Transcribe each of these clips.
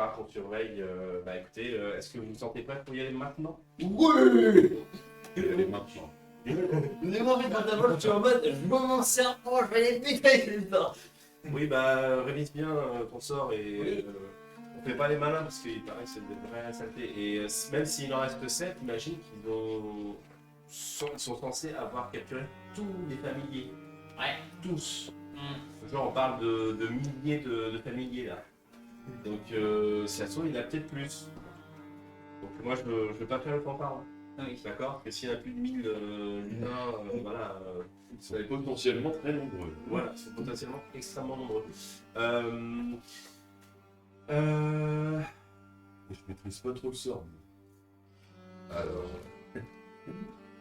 part qu'on surveille. Bah écoutez, est-ce que vous vous sentez prêt pour y aller maintenant? Ouais. Allez, maintenant. Donnez-moi vite ma table, tu es en mode, je vois mon serpent, je vais les piquer, putain. Oui, bah révise bien ton sort et on fait pas les malins parce qu'il paraît que c'est des vraies saletés. Et même s'il en reste 7, imagine qu'ils sont censés avoir capturé tous les familiers. Ouais. Tous. Genre on parle de milliers de familiers là. Donc si ça se trouve, il y en a peut-être plus. Donc moi je veux pas faire le fanfare. Hein. Oui. D'accord? Parce que s'il y en a plus de 1000 humains, voilà. Ils sont potentiellement très nombreux. Voilà, ils sont potentiellement extrêmement nombreux. Je maîtrise pas trop le sort. Alors,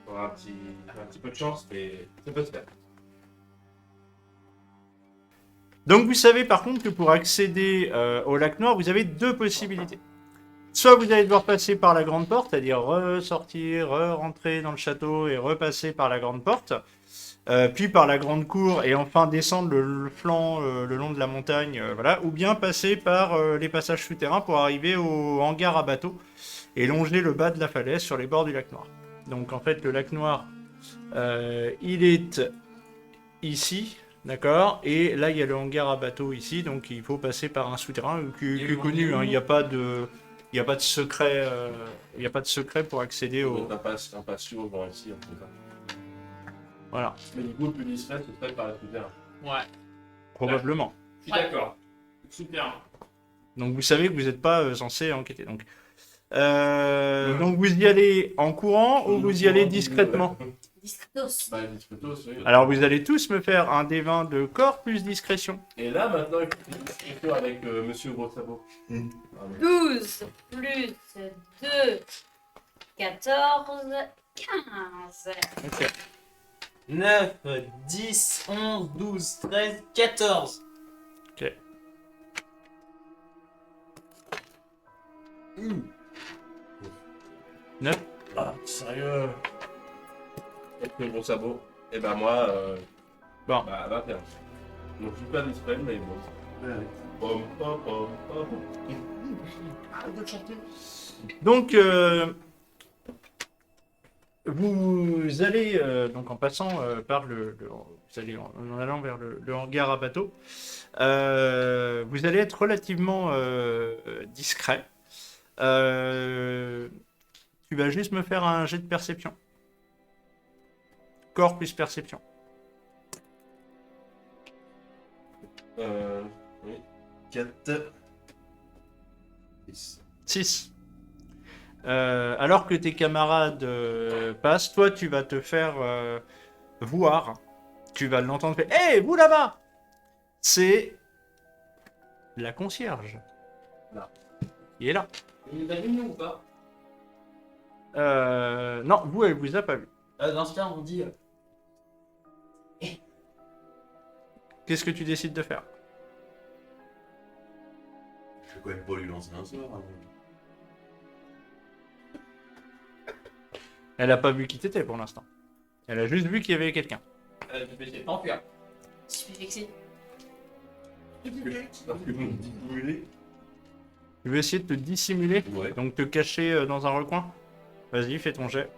on aura un petit peu de chance, mais ça peut se faire. Donc vous savez par contre que pour accéder au lac Noir, vous avez deux possibilités. Soit vous allez devoir passer par la grande porte, c'est-à-dire ressortir, rentrer dans le château et repasser par la grande porte, puis par la grande cour et enfin descendre le flanc le long de la montagne, voilà, ou bien passer par les passages souterrains pour arriver au hangar à bateau et longer le bas de la falaise sur les bords du lac Noir. Donc en fait le lac Noir, il est ici. D'accord. Et là, il y a le hangar à bateau ici, donc il faut passer par un souterrain qui est connu. Hein. Il n'y a pas de secret. Il n'y a pas de secret pour accéder au. Un patio, genre ici, un peu ça. Voilà. Mais du coup, le plus discret, ce serait par la souterrain. Ouais. Probablement. Je suis d'accord. Super. Donc vous savez que vous n'êtes pas censé enquêter. Donc vous y allez en courant ou vous y allez discrètement? Discretos. Bah, discretos, oui. Alors vous allez tous me faire un D20 de corps plus discrétion. Et là, maintenant, il faut une discussion avec Monsieur Gros Sabot. 12 plus 2, 14, 15. Ok. 9, 10, 11, 12, 13, 14. Ok. Neuf. Ah, sérieux? Monsieur Gros Sabot. Et ben moi, Bon. bah, 21. Donc, je suis pas discret, mais bon. Pom, pom, pom, pom. Arrête de chanter. Donc, vous allez, donc en passant par vous allez en allant vers le hangar à bateau, vous allez être relativement discret. Tu vas juste me faire un jet de perception. Corps plus perception. Oui. 4. 10. 6. Alors que tes camarades passent, toi tu vas te faire voir. Tu vas l'entendre faire « Hé, vous là-bas !» C'est la concierge. Là. Il est là. Il nous a vu, nous, ou pas? Non, vous, elle vous a pas vu. Dans ce cas, on dit... Qu'est-ce que tu décides de faire? Je vais quand même pas lui lancer un sort. Hein. Elle a pas vu qui t'étais pour l'instant. Elle a juste vu qu'il y avait quelqu'un. Je vais essayer de t'enfuir. Je suis vexée. Parce que vous me dissimulez. Tu veux essayer de te dissimuler? Ouais. Donc te cacher dans un recoin? Vas-y, fais ton jet.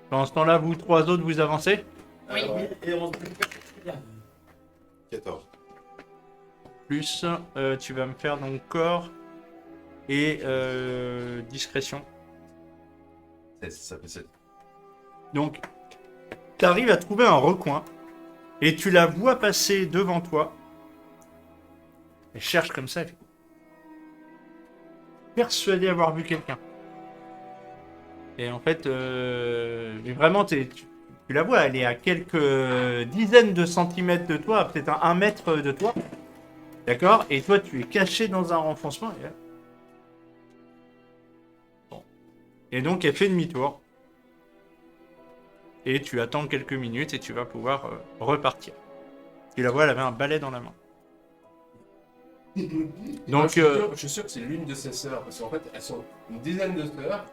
Pendant ce temps-là, vous trois autres, vous avancez? Oui. Et on se... 14. Plus, tu vas me faire donc corps et discrétion. 16, ça fait 7. Donc, tu arrives à trouver un recoin et tu la vois passer devant toi. Elle cherche comme ça. Elle fait... Persuadée d'avoir vu quelqu'un. Et en fait, mais vraiment, tu la vois, elle est à quelques dizaines de centimètres de toi, peut-être à 1 mètre de toi. D'accord? Et toi, tu es caché dans un renfoncement. Et, bon. Et donc, elle fait demi-tour. Et tu attends quelques minutes et tu vas pouvoir repartir. Tu la vois, elle avait un balai dans la main. Donc, je suis sûr que c'est l'une de ses sœurs, parce qu'en fait, elles sont une dizaine de sœurs,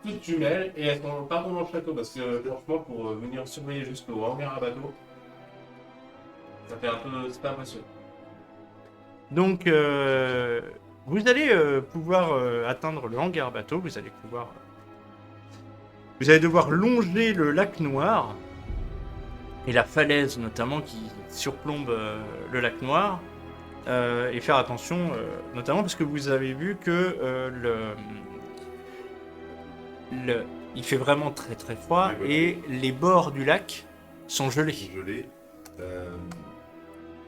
toutes jumelles, et elles sont partout dans le château, parce que franchement, pour venir surveiller jusqu'au hangar à bateau, ça fait un peu... c'est pas impressionnant. Donc, Vous allez pouvoir atteindre le hangar bateau, vous allez pouvoir... vous allez devoir longer le lac Noir, et la falaise notamment qui surplombe le lac Noir, et faire attention, notamment parce que vous avez vu que il fait vraiment très très froid, Oui, voilà. et les bords du lac sont gelés. Gelé.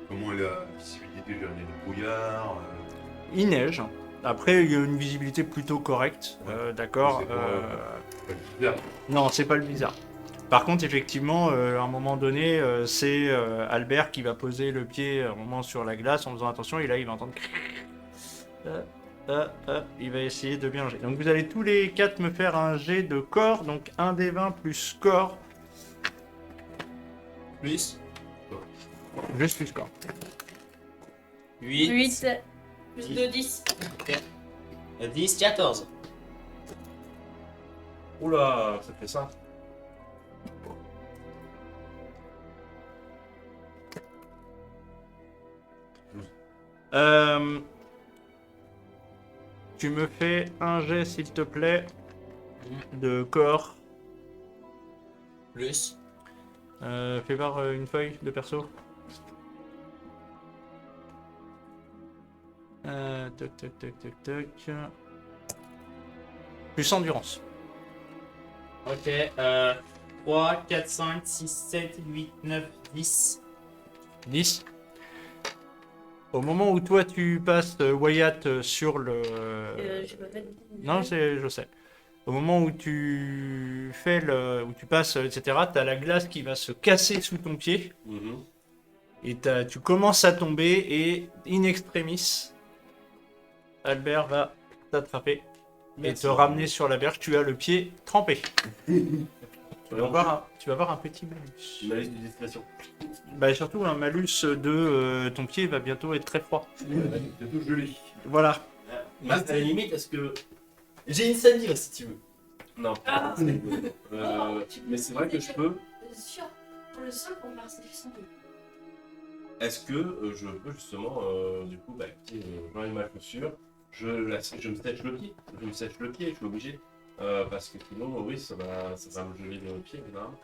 Comment est la visibilité? Il y a des brouillards. Il neige. Après, il y a une visibilité plutôt correcte, d'accord. C'est pas bizarre. Non, c'est pas le bizarre. Par contre, effectivement, à un moment donné, c'est Albert qui va poser le pied un moment sur la glace en faisant attention, et là, il va entendre... il va essayer de bien jet. Donc vous allez tous les 4 me faire un jet de corps, donc 1 des 20 plus corps, Plus juste plus corps. 8, 8 plus 2, 10. 10, 14. Oula, ça fait ça. Tu me fais un jet, s'il te plaît, de corps. Plus. Fais voir une feuille de perso. Toc, toc, toc, toc, toc. Plus endurance. Ok, 3, 4, 5, 6, 7, 8, 9, 10. 10. Au moment où toi tu passes Wyatt sur le... J'ai pas fait de... Non, je sais. Au moment où tu fais où tu passes, etc., t'as la glace qui va se casser sous ton pied. Mhm. Et tu commences à tomber et in extremis, Albert va t'attraper et Merci. te ramener sur la berge. Tu as le pied trempé. Tu vas avoir un petit malus. Une liste de discrétion. Bah, surtout un malus de ton pied va bientôt être très froid. C'est tout gelé. Voilà. À la limite, est-ce que. J'ai une Sandy si tu veux. Non. Ah. Mais c'est vrai que je peux. Sûr, pour le sol, pour faire sélection. Est-ce que je peux justement, du coup, écoutez, j'enlève ma chaussure, je me sèche le pied. Je me sèche le pied, je suis obligé. Parce que sinon, oui, ça va me geler le pied, évidemment.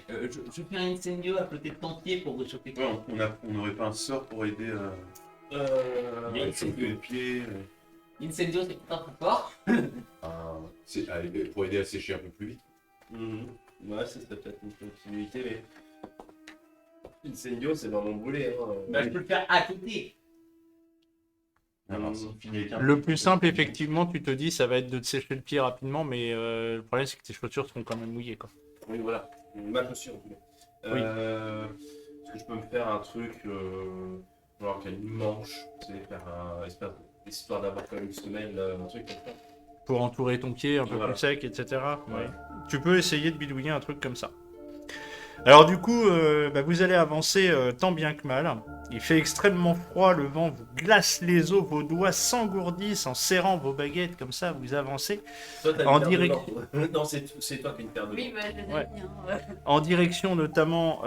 Je fais un incendio à côté de ton pied pour réchauffer. Ouais, on n'aurait pas un sort pour aider Il y a à une chauffer les pieds. Incendio, c'est pas très fort. Pour aider à sécher un peu plus vite. Ouais, ça serait peut-être une continuité, mais. Incendio, c'est vraiment brûlé. Hein. Bah, je peux le faire à côté. Alors, s'il finit avec un Le pied, plus simple, effectivement, tu te dis, ça va être de te sécher le pied rapidement, mais le problème, c'est que tes chaussures seront quand même mouillées, quoi. Oui, voilà. Ma chaussure, en tout cas. Oui. Est-ce que je peux me faire un truc, genre qu'il y a une manche, tu sais, faire histoire d'avoir quand même une semelle, un truc comme ça. Pour entourer ton pied un peu Voilà. plus sec, etc. Ouais. Ouais. Tu peux essayer de bidouiller un truc comme ça. Alors du coup, vous allez avancer tant bien que mal. Il fait extrêmement froid, le vent vous glace les os, vos doigts s'engourdissent en serrant vos baguettes, comme ça vous avancez. Toi, t'as En une paire de direct- dents. Non, c'est toi qui as une paire de Oui, dents. bah, je l'ai Ouais. bien. En direction notamment,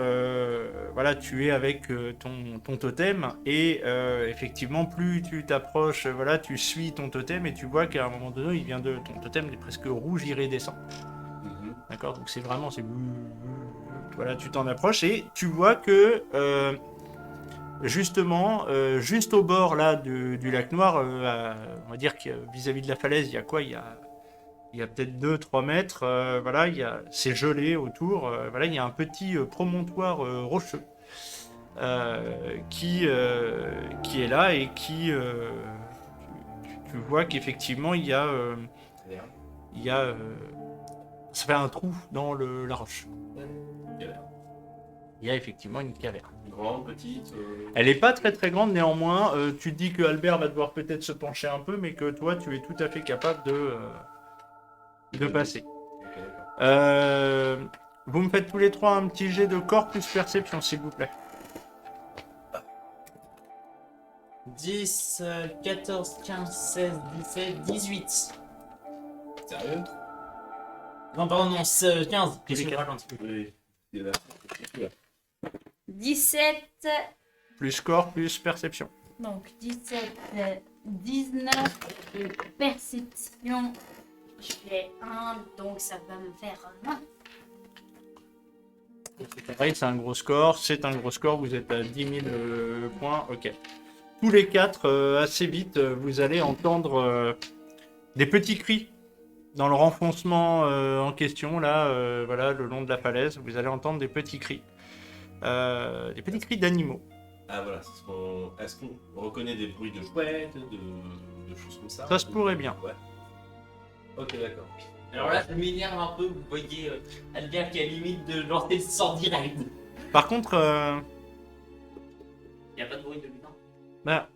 voilà, tu es avec ton totem et effectivement, plus tu t'approches, voilà, tu suis ton totem et tu vois qu'à un moment donné, ton totem est presque rouge iridescent. D'accord, donc c'est vraiment, voilà, tu t'en approches et tu vois que justement, juste au bord là du lac Noir, on va dire que vis-à-vis de la falaise, il y a quoi? Il y a peut-être 2-3 mètres, voilà, c'est gelé autour, voilà, il y a un petit promontoire rocheux qui est là et qui, tu vois qu'effectivement il y a, ça fait un trou dans la roche. Il y a effectivement une caverne. Grande, petite. Elle n'est pas très très grande néanmoins. Tu te dis que Albert va devoir peut-être se pencher un peu, mais que toi tu es tout à fait capable de passer. Ok, d'accord. Vous me faites tous les trois un petit jet de corps plus perception, s'il vous plaît. 10, 14, 15, 16, 17, 18. Sérieux? Non, pardon, non, 15. Qu'est-ce que je raconte? Oui. C'est là. 17. Plus corps plus perception. Donc 17 19 de perception. Je fais 1, donc ça va me faire 20. Pareil, c'est un gros score. C'est un gros score. Vous êtes à 10 000 points. Ok. Tous les quatre, assez vite, vous allez entendre des petits cris dans le renfoncement en question, là, voilà, le long de la falaise. Vous allez entendre des petits cris. Des petits cris d'animaux. Ah voilà, est-ce qu'on reconnaît des bruits de chouettes, de choses comme ça? Ça se pourrait bien. Ouais. Ok, d'accord. Alors là, ça m'énerve un peu, vous voyez Albert qui a limite de lancer le sort direct. Par contre, Y a pas de bruit de lutin. bah,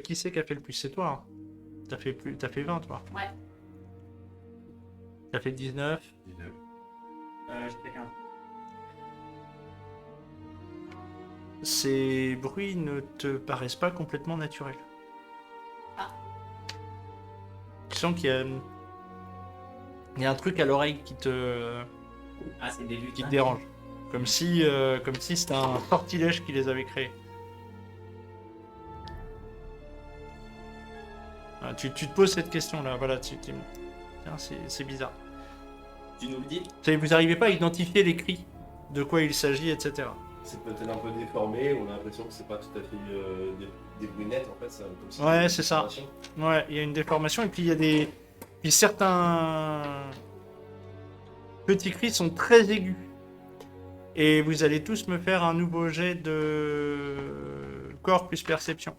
qui c'est qui a fait le plus? C'est toi. Hein. T'as fait 20, toi. Ouais. T'as fait 19. 19. J'ai fait 15. Ces bruits ne te paraissent pas complètement naturels. Ah. Tu sens qu'il y a un truc à l'oreille qui te Ah, c'est des lutins. dérange. Comme si c'était un sortilège qui les avait créés. Ah, tu te poses cette question-là, voilà, tiens, c'est bizarre. Tu nous le dis? Vous n'arrivez pas à identifier les cris, de quoi il s'agit, etc. C'est peut-être un peu déformé, on a l'impression que c'est pas tout à fait des bruits nets en fait. Ça, comme si Ouais, c'était une c'est ça. déformation. Ouais, il y a une déformation et puis il y a puis certains petits cris sont très aigus. Et vous allez tous me faire un nouveau jet de corps plus perception.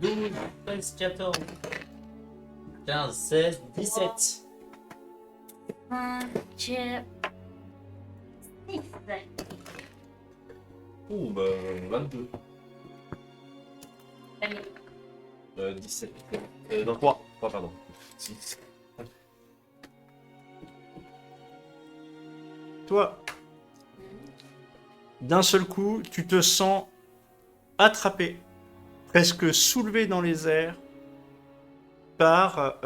12, 13, 14, 15, 16, 17. J'ai 6. Ouh, bah 22. 17. Non, 3. 3, pardon. 6. Toi, d'un seul coup, tu te sens attrapé, presque soulevé dans les airs par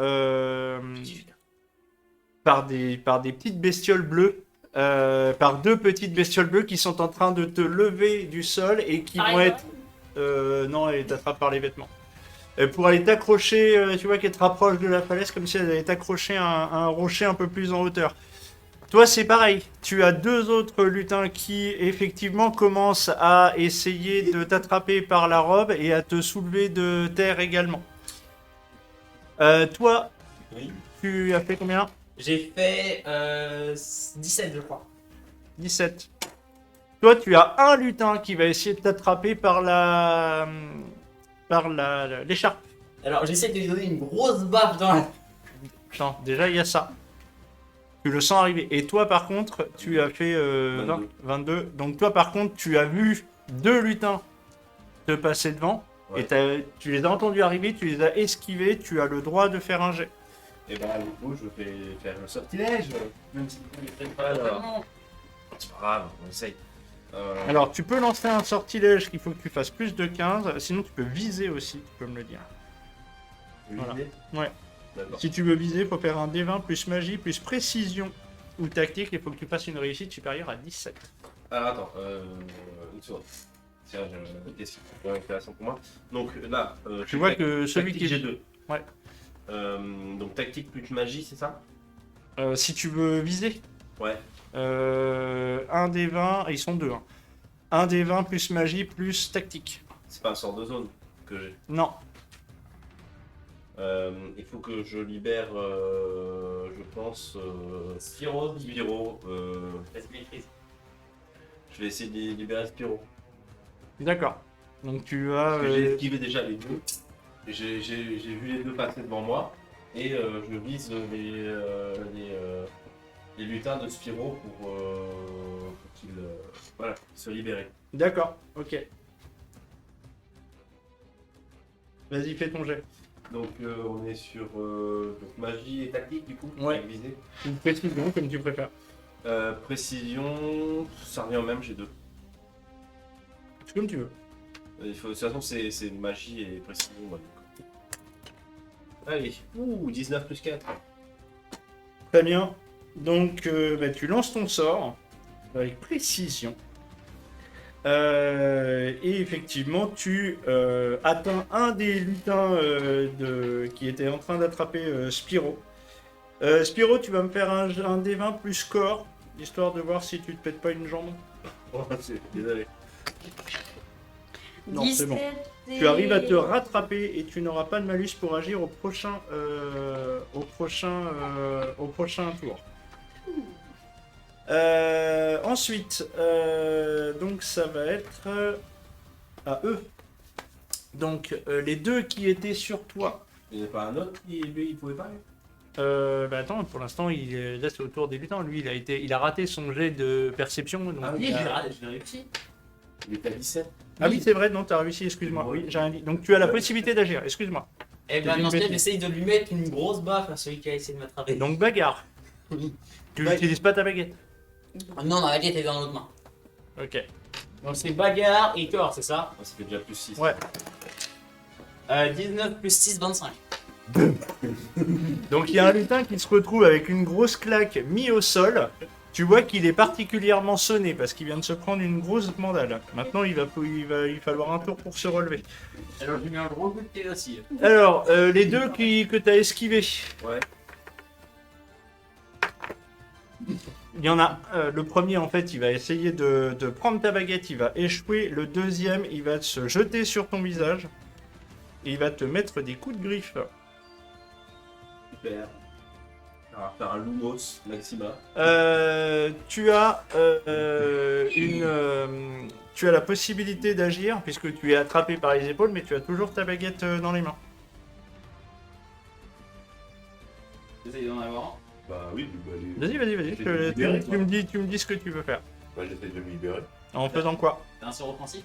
des petites bestioles bleues, par deux petites bestioles bleues qui sont en train de te lever du sol et qui vont être... non, elles t'attrapent par les vêtements. Pour aller t'accrocher, tu vois qu'elles te rapprochent de la falaise comme si elles allaient t'accrocher à un rocher un peu plus en hauteur. Toi, c'est pareil. Tu as deux autres lutins qui, effectivement, commencent à essayer de t'attraper par la robe et à te soulever de terre également. Toi, Oui. tu as fait combien? J'ai fait 17, je crois. 17. Toi, tu as un lutin qui va essayer de t'attraper par l'écharpe. Alors, j'essaie de lui donner une grosse baffe dans la... Non, déjà, il y a ça. Tu le sens arriver. Et toi, par contre, tu as fait 22. Donc toi, par contre, tu as vu deux lutins te passer devant. Ouais. Et tu les as entendus arriver, tu les as esquivés. Tu as le droit de faire un jet. Et bah, du coup, je vais faire un sortilège. Même si vous ne le faites pas, alors. C'est pas grave, on essaye. Alors, tu peux lancer un sortilège qu'il faut que tu fasses plus de 15. Sinon, tu peux viser aussi, tu peux me le dire. Voilà. Ouais. D'accord. Si tu veux viser, il faut faire un D20 plus magie, plus précision ou tactique. Il faut que tu fasses une réussite supérieure à 17. Alors attends, une seconde. Tiens, j'ai une question intéressante pour moi. Donc là, Tu vois que celui qui est... G2. Ouais. Donc tactique plus magie, c'est ça? Si tu veux viser, Ouais. un des 20, ils sont deux. Hein. Un des 20 plus magie plus tactique. C'est pas un sort de zone que j'ai. Non. Il faut que je libère, je pense, Spyro, Spyro. laisse maîtrise. Je vais essayer de libérer Spyro. D'accord. Donc tu as... Parce que j'ai esquivé déjà les deux. J'ai vu les deux passer devant moi. Et je vise les lutins de Spyro pour qu'ils voilà, se libérer. D'accord, ok. Vas-y, fais ton jet. Donc on est sur donc, magie et tactique du coup. Ouais. avec visée. Une précision, comme tu préfères. Précision, ça revient au même, j'ai deux. C'est comme tu veux. De toute façon c'est magie et précision. Ouais, donc. Allez, 19 plus 4. Très bien. Donc tu lances ton sort avec précision. Et effectivement, tu atteins un des lutins qui était en train d'attraper Spyro. Spyro, tu vas me faire un D20 plus score, histoire de voir si tu te pètes pas une jambe. Désolé. Non, c'est bon. 17 et- Tu arrives à te rattraper et tu n'auras pas de malus pour agir au prochain tour. Ensuite, donc ça va être à eux. Donc les deux qui étaient sur toi. Il n'y a pas un autre qui, lui, il pouvait pas lui Bah attends, pour l'instant, là c'est au tour des lutins. Lui, il a raté son jet de perception. Donc Ah oui, il Oui, a- j'ai réussi. Il était à 17. Ah oui, c'est vrai, non, t'as réussi, excuse-moi. Oui, j'ai rien dit. Donc tu as la possibilité d'agir, excuse-moi. Et ben, dans ce cas, j'essaye de lui mettre une grosse baffe à celui qui a essayé de m'attraper. Donc bagarre. Tu Ouais. n'utilises pas ta baguette. Non, ma baguette est dans l'autre main. Ok. Donc c'est bagarre et corps, c'est ça Oh, ça fait déjà plus 6. Ouais. 19 plus 6, 25. Donc il y a un lutin qui se retrouve avec une grosse claque mis au sol. Tu vois qu'il est particulièrement sonné parce qu'il vient de se prendre une grosse mandale. Maintenant il va falloir un tour pour se relever. Alors je lui mets un gros coup de pied aussi. Alors les deux que tu as esquivés. Ouais. Il y en a le premier en fait il va essayer de prendre ta baguette, il va échouer. Le deuxième il va se jeter sur ton visage. Et il va te mettre des coups de griffe. Super. On va faire un Lumos Maxima. Tu as tu as la possibilité d'agir puisque tu es attrapé par les épaules, mais tu as toujours ta baguette dans les mains. J'essaye d'en avoir un. Bah oui, Vas-y. J'essaie de me libérer, quoi. Tu me dis ce que tu veux faire. Bah, j'essaie de me libérer. En faisant quoi? T'as un sort offensif?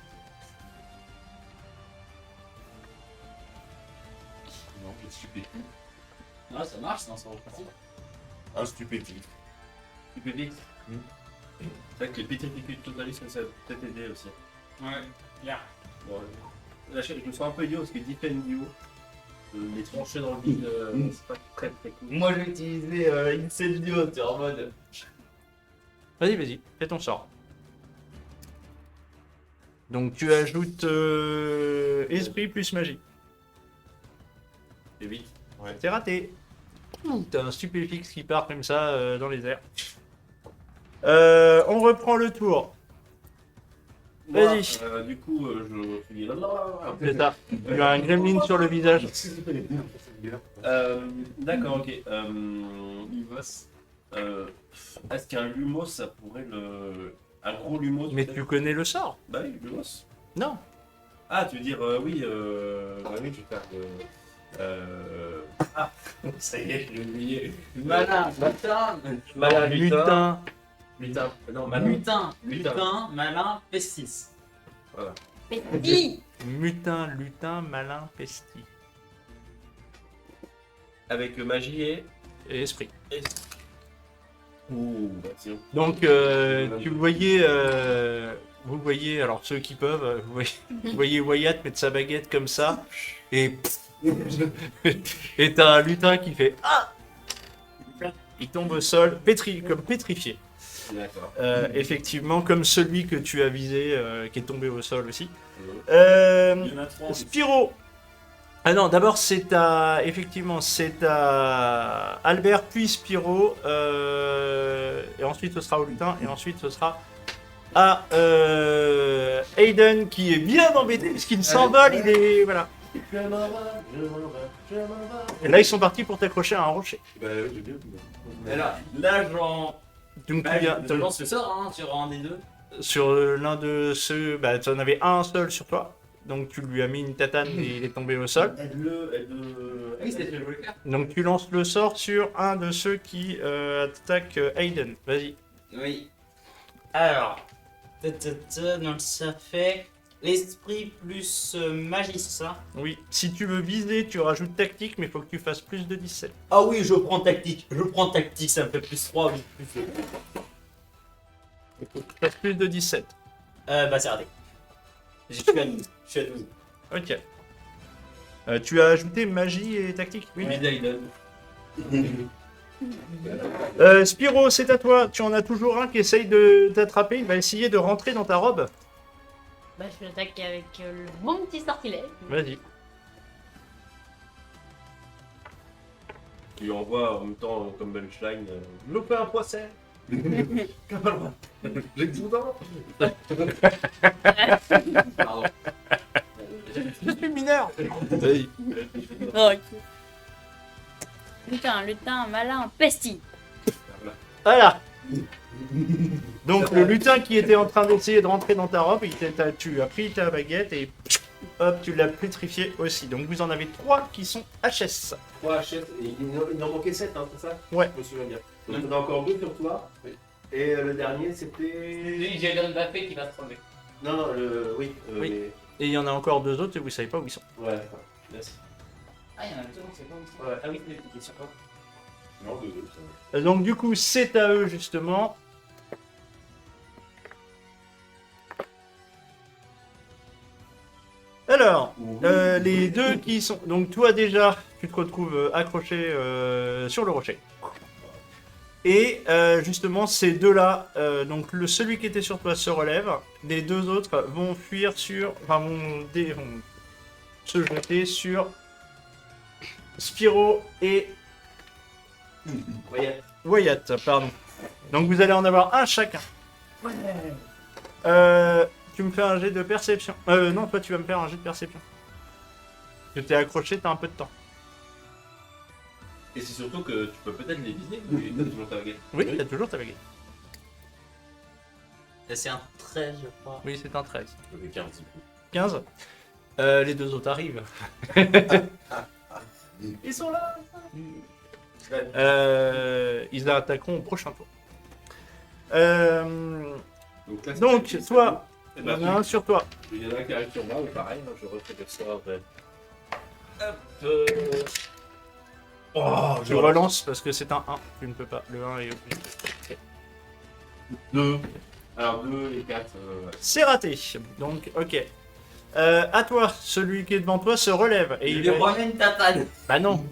Non, je stupéfie. Ouais, ça marche, c'est un sort offensif. Un stupéfie. Tu peux vite. C'est vrai que les pétrificules totalistes, ça peut peut-être aider aussi. Ouais, bien. Bon, là, je me sens un peu idiot parce que Defend You, les trancher dans le vide, c'est pas très très cool. Moi je vais utiliser Incendio, tu es en mode. Vas-y, fais ton sort. Donc tu ajoutes esprit plus magie. Et vite. C'est raté. T'as un stupéfixe qui part comme ça dans les airs. On reprend le tour. Vas-y. Du coup, je suis. C'est ça. Tu as un gremlin sur le visage. D'accord, ok. Lumos. Est-ce qu'un Lumos, ça pourrait le. Un gros Lumos Mais peut-être tu connais le sort? Bah oui, Lumos. Non. Ah, tu veux dire, oui, bah oui, je vais faire Ah, ça y est, j'ai oublié. Malin, lutin, Malin, Lutin. Lutin. Non, malin. lutin, malin, pestis. Petit. Lutin, malin, pesti. Avec magie et. Et esprit. Ouh, bah tiens. Donc, vous voyez, alors ceux qui peuvent, vous voyez Wyatt mettre sa baguette comme ça, et et t'as un lutin qui fait ah, il tombe au sol, comme pétrifié. D'accord. Effectivement, comme celui que tu as visé, qui est tombé au sol aussi. Il y en a 3. Spyro. Ah non, d'abord c'est à Albert puis Spyro, et ensuite ce sera au lutin, et ensuite ce sera à Aiden qui est bien embêté parce qu'il s'envole, il est voilà. Et là ils sont partis pour t'accrocher à un rocher. Bah oui, j'ai bien. Et là j'en. Donc Bah, tu viens je lance le sort hein, sur un des deux. sur l'un de ceux, bah tu en avais un seul sur toi, donc tu lui as mis une tatane et il est tombé au sol. Oui, c'est ce que je voulais faire. Donc tu lances le sort sur un de ceux qui attaquent Aiden. Vas-y. Oui. Alors. Donc ça fait l'esprit plus magie, c'est ça? Oui. Si tu veux viser, tu rajoutes tactique, mais il faut que tu fasses plus de 17. Ah oui, je prends tactique, ça me fait plus 3, oui, plus 2. Il faut que tu fasses plus de 17. Bah c'est raté. Je suis à 12. Je suis à 12. Ok. Tu as ajouté magie et tactique? Oui, Aiden. Spyro, c'est à toi. Tu en as toujours un qui essaye de t'attraper. Il va essayer de rentrer dans ta robe. Bah, je l'attaque avec le bon petit sortilège. Vas-y. Tu lui envoies en même temps, comme punchline, louper un procès. T'as pas le droit. J'ai que 12 ans. Pardon. Je suis mineur. Vas-y. Ok. Lutin, malin, pesti. Voilà. Donc le lutin qui était en train d'essayer de rentrer dans ta robe, tu as pris ta baguette et hop, tu l'as pétrifié aussi. Donc vous en avez 3 qui sont HS. 3 achètes, et il en manquait 7, hein, c'est ça? Ouais. Je me souviens bien. Donc on a encore 2 sur toi. Oui. Et le dernier c'était. J'ai le Mbappé qui va se tomber. Non, non, Oui. mais... Et il y en a encore 2 autres et vous savez pas où ils sont. Ouais, d'accord. Merci. Ah, il y en a deux, on sait pas où ils sont. Ouais. Ah oui, c'est qui est sur quoi? Non, deux. Donc du coup c'est à eux justement. Alors, les deux qui sont... Donc toi déjà, tu te retrouves accroché sur le rocher. Et justement, ces deux-là, donc celui qui était sur toi se relève. Les deux autres vont fuir sur... Enfin, vont se jeter sur Spyro et Wyatt, pardon. Donc vous allez en avoir un chacun. Tu me fais un jet de perception. Non, toi tu vas me faire un jet de perception. Tu t'es accroché, t'as un peu de temps. Et c'est surtout que tu peux peut-être les viser, mais t'as toujours ta baguette. Oui, t'as toujours ta baguette. C'est un 13, je crois. Oui, c'est un 13. Je fais 15. 15. Les deux autres arrivent. Ils sont là. Ils attaqueront au prochain tour. Donc, là, Donc, c'est- toi, Eh il ben, y en a un sur toi. il y en a un qui arrive sur moi, ou pareil, je refais le sort. Hop. Oh, Je relance parce que c'est un 1. Tu ne peux pas. Le 1 est obligé. 2. Alors 2 et 4. C'est raté. Donc, ok. À toi, celui qui est devant toi se relève. Et il va... une tatane. Bah non.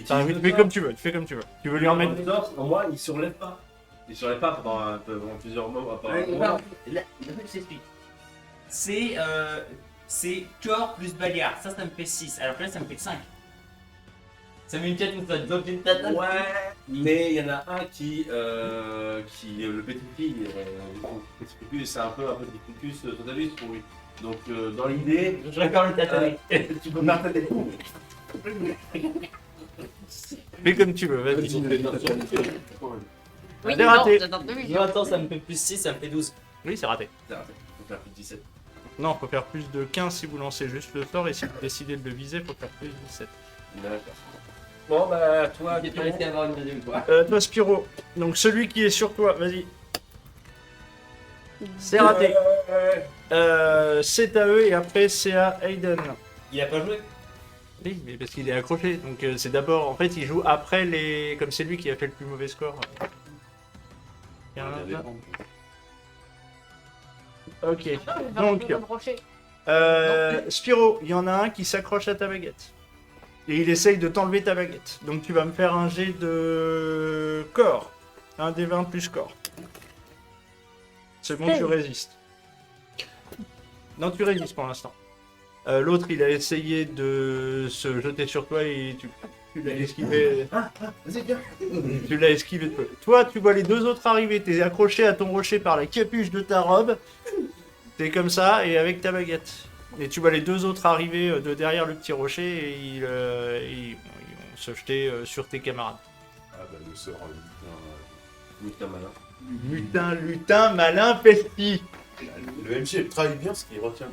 Enfin, tu fais comme tu veux. Tu fais comme tu veux. Tu veux lui en mettre. Moi, il se relève pas. Il se relève pas pendant plusieurs moments. Là, je t'explique. C'est corps plus bagarre. Ça me fait 6. Alors que là, ça me fait 5. Ça met une tête ou ça donne une tatane. Ouais, mais il y en a un qui le pétrifie. Pétrifie, c'est un peu du focus totaliste pour lui. Donc, dans l'idée, Je vais encore le tataner. tu peux faire des coups. Fais comme tu veux. Vas-y. Oui, C'est raté. non, c'est Non, attends, ça me fait plus 6, ça me fait 12. Oui, c'est raté. Faut faire plus de 17. Non, faut faire plus de 15 si vous lancez juste le sort. Et si vous décidez de le viser, faut faire plus de 17. D'accord. Bon, bah, toi, J'ai pas réussi à avoir une deuxième fois. Toi, Spyro. Donc, celui qui est sur toi, vas-y. C'est raté. C'est à eux et après c'est à Aiden. Il a pas joué. Oui, mais parce qu'il est accroché. Donc c'est d'abord, en fait, il joue après les. Comme c'est lui qui a fait le plus mauvais score. Ok. Donc, Spyro, il y en a un qui s'accroche à ta baguette. Et il essaye de t'enlever ta baguette. Donc tu vas me faire un jet de corps. Un des 20 plus corps. C'est bon, tu résistes. Non, tu résistes pour l'instant. L'autre, il a essayé de se jeter sur toi et tu l'as esquivé. Vas-y, viens. Tu l'as esquivé de peu. Toi, tu vois les deux autres arriver. T'es accroché à ton rocher par la capuche de ta robe. T'es comme ça et avec ta baguette. Et tu vois les deux autres arriver de derrière le petit rocher et ils vont se jeter sur tes camarades. Ah bah le sort Putain, malin. Lutin, malin, pesti. le MC travaille bien ce qu'il retient.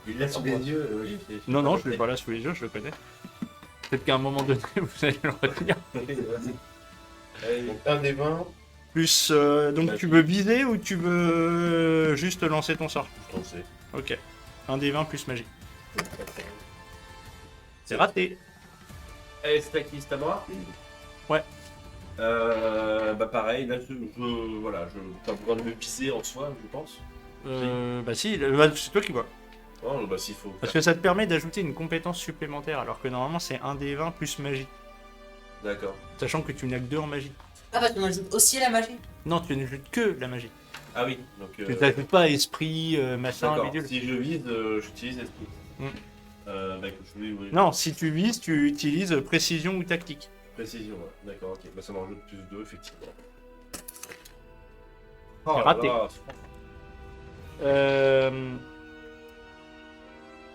Il laisse sous les yeux. Non, je l'ai pas là sous les yeux, je le connais. Peut-être qu'à un moment donné, vous allez le retenir. Donc un des 20, Plus, donc tu veux viser ou tu veux juste lancer ton sort? je t'en sais. Ok. Un des 20 plus magie. C'est raté. Et c'est à qui? C'est à moi? Ouais. Bah pareil, là voilà, t'as besoin de me viser en soi, je pense. Bah si, bah, c'est toi qui vois. Oh, bah s'il faut. Parce que ça te permet d'ajouter une compétence supplémentaire, alors que normalement c'est un des 20 plus magie. D'accord. Sachant que tu n'as que 2 en magie. Ah, parce qu'on ajoute aussi la magie. Non, tu n'ajoutes que la magie. Ah oui, donc. Tu t'ajoutes pas esprit, machin, D'accord. bidule. Si je vise, j'utilise esprit. Mm. Bah écoute, oui. Non, si tu vises, tu utilises précision ou tactique. Précision, ouais. D'accord, ok. Bah ça m'en rajoute plus 2, effectivement. raté. là,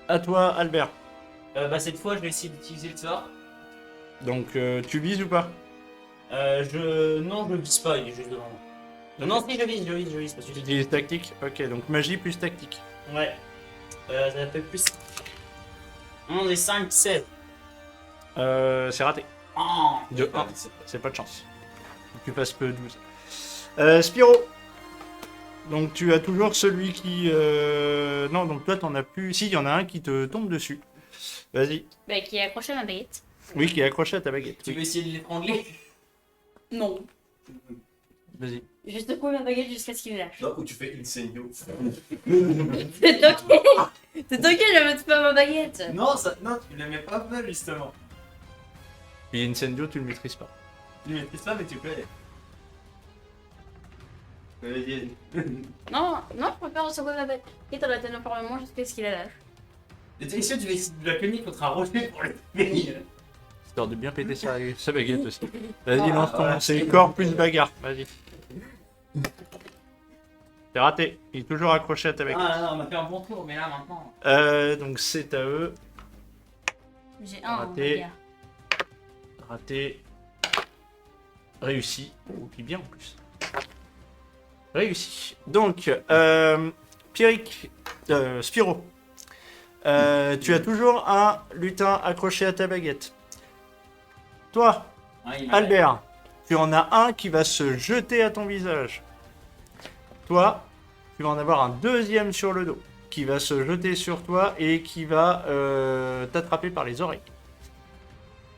À toi, Albert. Bah cette fois, je vais essayer d'utiliser le sort. Donc, tu vises ou pas? Non, je vise pas, il est juste devant moi. Non, si, je vise, parce que Tu utilises tactique? Ok, donc magie plus tactique. Ouais. Ça fait plus. 11 et 5, 16. C'est raté. Oh, De 1. C'est pas de chance. Faut que tu fasses que 12. Spiro. Donc tu as toujours celui qui... Non, donc toi t'en as plus... Si, il y en a un qui te tombe dessus. Vas-y. Bah, qui est accroché à ma baguette. Oui, qui est accroché à ta baguette. tu Oui. veux essayer de l'étrangler? Non. Vas-y. Je secoue ma baguette jusqu'à ce qu'il me lâche. Non, ou tu fais incendio. C'est ok. C'est ok, j'avais pas ma baguette. Non, non, tu l'aimais pas mal justement. Et Incendio, tu le maîtrises pas. Tu le maîtrises pas, mais tu peux aller. Non, je préfère secouer ma baguette. Et t'en as tellement par le moment jusqu'à ce qu'il la lâche. Et t'es sûr que tu vas essayer de la cogner contre un rocher pour le finir? Histoire de bien péter sa baguette aussi. Vas-y, lance ton... C'est corps plus bagarre. Vas-y. C'est raté. Il est toujours accroché à ta baguette. Ah non, on a fait un bon tour, mais là maintenant. Donc c'est à eux. J'ai un. Raté. Regarde. Raté. Réussi. Oh, puis bien en plus. Réussi. Donc, Pierrick, Spiro, tu as toujours un lutin accroché à ta baguette. Toi, Ouais, il m'a- Albert, tu en as un qui va se jeter à ton visage. Toi, tu vas en avoir un deuxième sur le dos qui va se jeter sur toi et qui va t'attraper par les oreilles.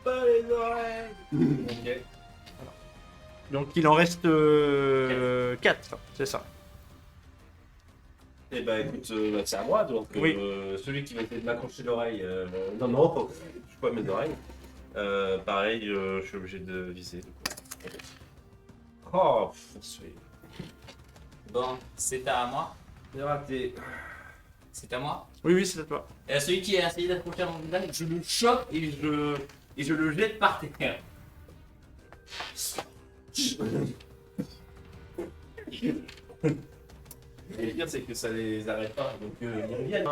Pas les oreilles. Ok. Donc il en reste 4, c'est ça. Eh bah écoute, bah, c'est à moi donc. Oui. Celui qui va essayer de m'accrocher l'oreille. Non, je suis pas mes oreilles. Pareil, je suis obligé de viser. Oh, c'est Bon, c'est à moi. raté. C'est à moi. Oui, c'est à toi. Et à celui qui a essayé d'approcher à mon visage, je le chope et je le jette par terre. Et le pire, c'est que ça les arrête pas. Donc, ils reviennent.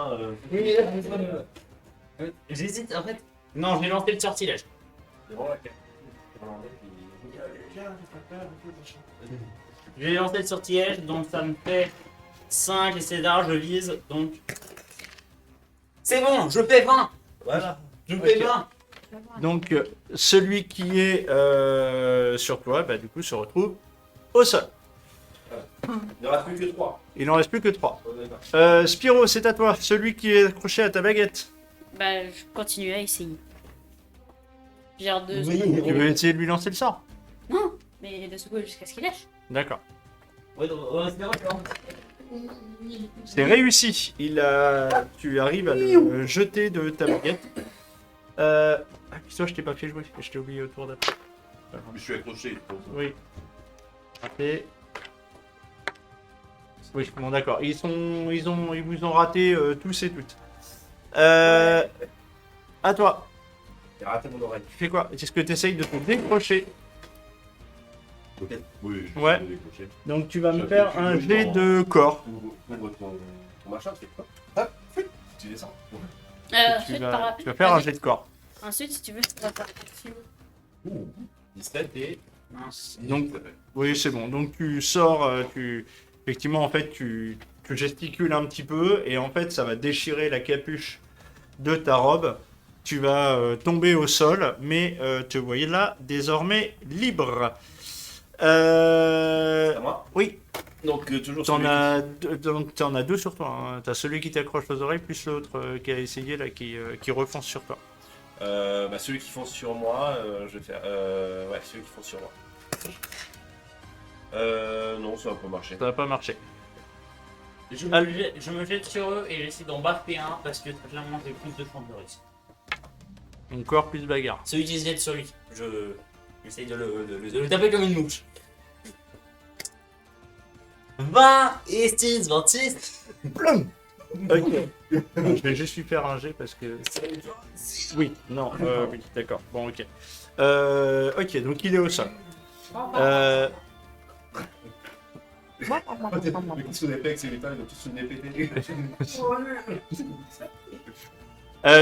Hein, J'hésite en fait. Non, j'ai lancé le sortilège. C'est vraiment la carte. J'ai lancé le sortilège, donc ça me fait 5 essais d'art, je vise, donc. C'est bon, je fais 20. Voilà. Je fais Ok. 20. Donc celui qui est sur toi, bah, du coup, se retrouve au sol. Il ne reste plus que 3. Il n'en reste plus que 3. Spiro, c'est à toi. Celui qui est accroché à ta baguette. Bah, je continue à essayer. J'ai l'air de Tu veux essayer de lui lancer le sort? Non, mais de secouer jusqu'à ce qu'il lâche. D'accord. Ouais, donc, c'est vrai, C'est réussi. Tu arrives à le jeter de ta baguette. Ah, puis toi, je t'ai pas fait jouer. Je t'ai oublié au tour d'après. Je suis accroché. Oui. Raté. Oui, bon d'accord. Ils vous ont raté tous et toutes. À toi. J'ai raté mon oreille. Tu fais quoi? Est-ce que tu essayes de te décrocher? Oui, je Ouais. vais décrocher. Donc tu vas me Ça faire fait un plus jet longtemps. de corps. Ouvre ton machin, tu fais quoi? Ah, tu descends. Tu Ensuite, vas faire un jet de corps. Ensuite, si tu veux, ça va faire 17 et. Mince. Donc, oui, c'est bon. Donc tu sors, effectivement, en fait, tu gesticules un petit peu et en fait, ça va déchirer la capuche de ta robe. Tu vas tomber au sol, mais te voyez là, désormais libre. C'est à moi. Oui, Donc, toujours t'en celui as, donc t'en as deux sur toi. Hein. T'as celui qui t'accroche aux oreilles, plus l'autre qui a essayé, là, qui refonce sur toi. Bah, celui qui fonce sur moi, je vais faire. Ouais, celui qui fonce sur moi. Non, ça va pas marcher. Ça va pas marcher. Je me jette sur eux et j'essaie d'en baffer un parce que très clairement j'ai plus de chances de réussir. Donc corps plus bagarre. Celui qui se jette sur lui, j'essaie de le taper comme une mouche. 20 et 6, 26. Ok. Je vais juste lui faire un G parce que. Oui, non, oui, d'accord. Bon, ok. Ok, donc il est au sol. Mais qu'est-ce qu'on a fait avec ces métals? Ils ont tous une épée.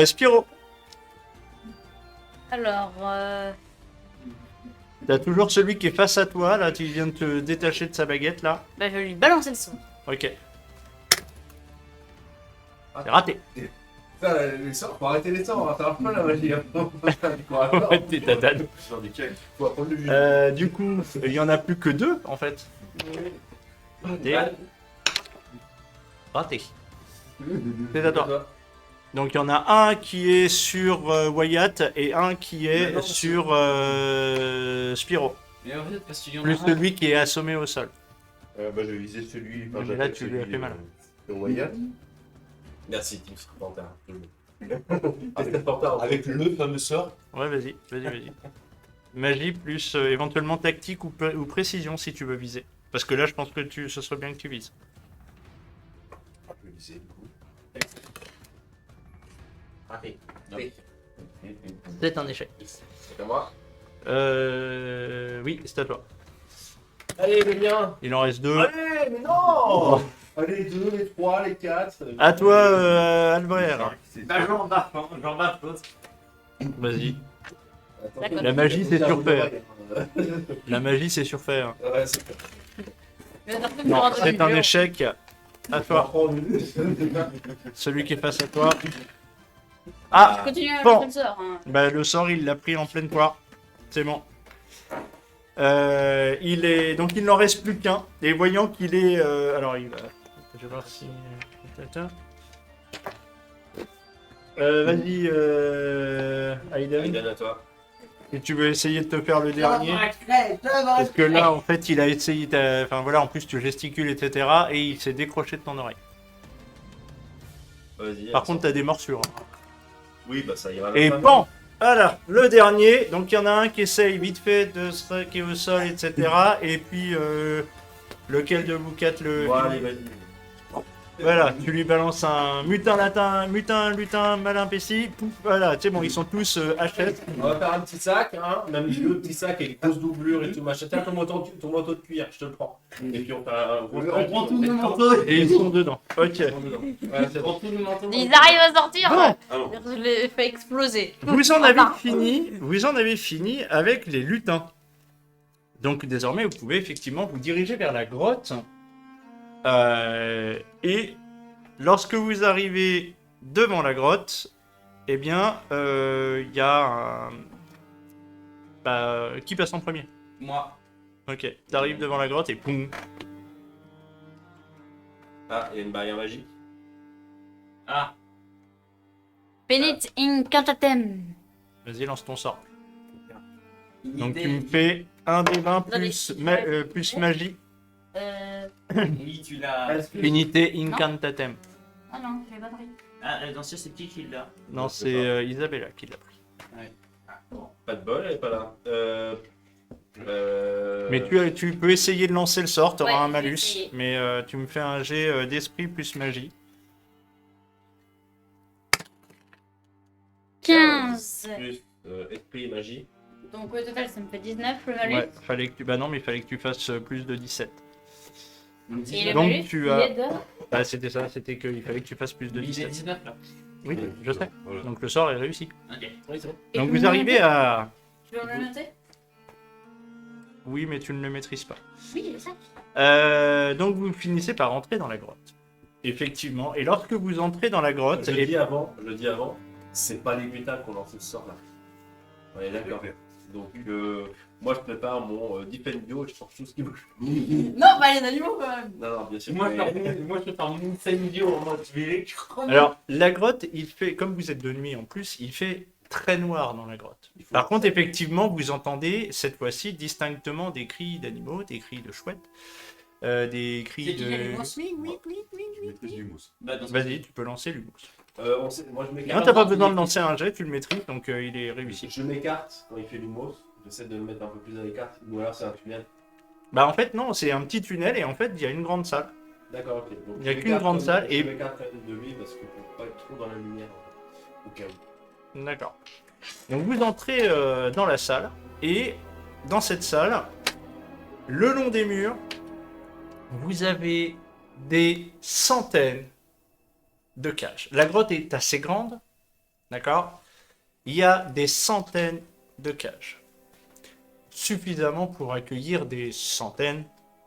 Spyro, Alors, t'as toujours celui qui est face à toi, là, tu viens de te détacher de sa baguette, là. bah, je vais lui balancer le son. Ok. C'est raté. Putain, les sorts, faut arrêter les sorts, ça marche pas la magie. Hein. Ouais, t'es tatane. Genre des cakes. Faut apprendre le jus. Du coup, il y en a plus que 2, en fait. Raté. Raté. C'est à toi. Donc il y en a un qui est sur Wyatt et un qui est sur Spyro. Mais en fait, parce qu'il y en a Plus un. celui qui est assommé au sol. Bah, je vais viser celui. Mais là, j'attaque tu lui as celui, fait mal. De Wyatt. Merci, Team Panther. Avec le fameux sort. Ouais, vas-y. Magie plus éventuellement tactique ou précision si tu veux viser. Parce que là, je pense que ce serait bien que tu vises. Je vais viser, du coup. Raté. C'est un échec. C'est à moi. Oui, c'est à toi. Allez, les miens. Il en reste 2. Allez, mais non. Allez, les 2, les 3, les 4. À toi, Albert. Bah, j'en baffe l'autre. Vas-y. D'accord. La magie, c'est surfait. La magie, c'est surfait. Hein. Ouais, c'est Non, c'est un échec. À toi. Celui qui est face à toi. Ah, Continue à bon. lancer le sort. Hein. bah le sort, il l'a pris en pleine poire. C'est bon. Donc il n'en reste plus qu'un. Et voyant qu'il est... alors il va... Je vais voir si... vas-y, Aiden. Aiden, à toi. Si tu veux essayer de te faire le dernier. Parce que là, en fait, il a essayé... Enfin voilà, en plus tu gesticules, etc. Et il s'est décroché de ton oreille. Vas-y. Par contre, t'as des morsures. Hein. Oui, bah ça ira. Et bon, voilà, le dernier. Donc il y en a un qui essaye vite fait de se raquer au sol, etc. Et puis, lequel de vous quatre le... Bon, allez, vas-y. Voilà, tu lui balances un mutin latin, mutin, lutin, malin pessi. Pouf, voilà, tu sais, bon, ils sont tous HS. On va faire un petit sac, hein. Même le petit sac avec grosses doublures et tout machin. Tiens, ton manteau de cuir, je te le prends. Et puis on fait un gros On prend tous nos manteaux. Et ils sont dedans. Ok. Ouais, c'est bon. Tous nos manteaux. Ils arrivent à sortir. Bon. Ouais. Ah non. Je les fais exploser. Vous en avez fini avec les lutins. Donc désormais, vous pouvez effectivement vous diriger vers la grotte. Et lorsque vous arrivez devant la grotte, eh bien, il y a un... Bah, qui passe en premier? Moi. Ok, t'arrives devant la grotte et poum. Ah, il y a une barrière magique. Ah. Penit incantatem. Vas-y, lance ton sort. Une Donc idée. tu me fais un des 20 Allez. plus magie. Oui, tu l'as. Unité incantatem. Ah non, je l'ai pas pris. Ah, dans ce, c'est qui l'a? Non, c'est Isabella qui l'a pris. Pas de bol, elle est pas là. Mais tu peux essayer de lancer le sort, t'auras Ouais, un je vais malus. essayer. Mais tu me fais un jet d'esprit plus magie. 15. Plus esprit et magie. Donc au total, ça me fait 19 le malus. Ouais, fallait que tu... Bah non, mais il fallait que tu fasses plus de 17. Et le Donc, malus, tu il as- est de... Bah c'était ça, c'était qu'il fallait que tu fasses plus de Il est 17. 19 là. Oui, je sais. Voilà. Donc le sort est réussi. Ok. Oui, c'est bon. Et Donc je vous peux arrivez le noter à... Tu veux me le noter? Oui, mais tu ne le maîtrises pas. Oui, c'est ça. Donc vous finissez par entrer dans la grotte. Effectivement. Et lorsque vous entrez dans la grotte... Je et- dis avant, c'est pas les mutins qu'on lance ce sort là. On est d'accord. Donc moi je prépare mon Defendio et je sors tout ce qui bouge. Non, pas les animaux quand même. Non, non, bien sûr. Moi, mais- je fais un incendio en mode je vais Alors, la grotte, il fait, comme vous êtes de nuit en plus, il fait très noir dans la grotte. Il faut- Par contre, effectivement, vous entendez cette fois-ci distinctement des cris d'animaux, des cris de chouettes, des cris C'est qui les de... mouches Je maîtrise du mousse. Bah, dans ce- Vas-y, tu peux lancer l'humus. moi je Non, m'écarte. t'as pas besoin de lancer un jet, tu le maîtrises, donc il est réussi. Je m'écarte quand il fait l'humos. J'essaie de me mettre un peu plus à l'écart. Ou alors c'est un tunnel. Bah en fait non, c'est un petit tunnel et en fait il y a une grande salle. D'accord, ok. Donc, Il y a je qu'une m'écarte grande comme- salle et- Je m'écarte quand même de lui parce que pour pas être trop dans la lumière. Au cas où. D'accord. Donc vous entrez dans la salle et dans cette salle, le long des murs, vous avez des centaines de cages. La grotte est assez grande, d'accord? Il y a des centaines de cages. Suffisamment pour accueillir des centaines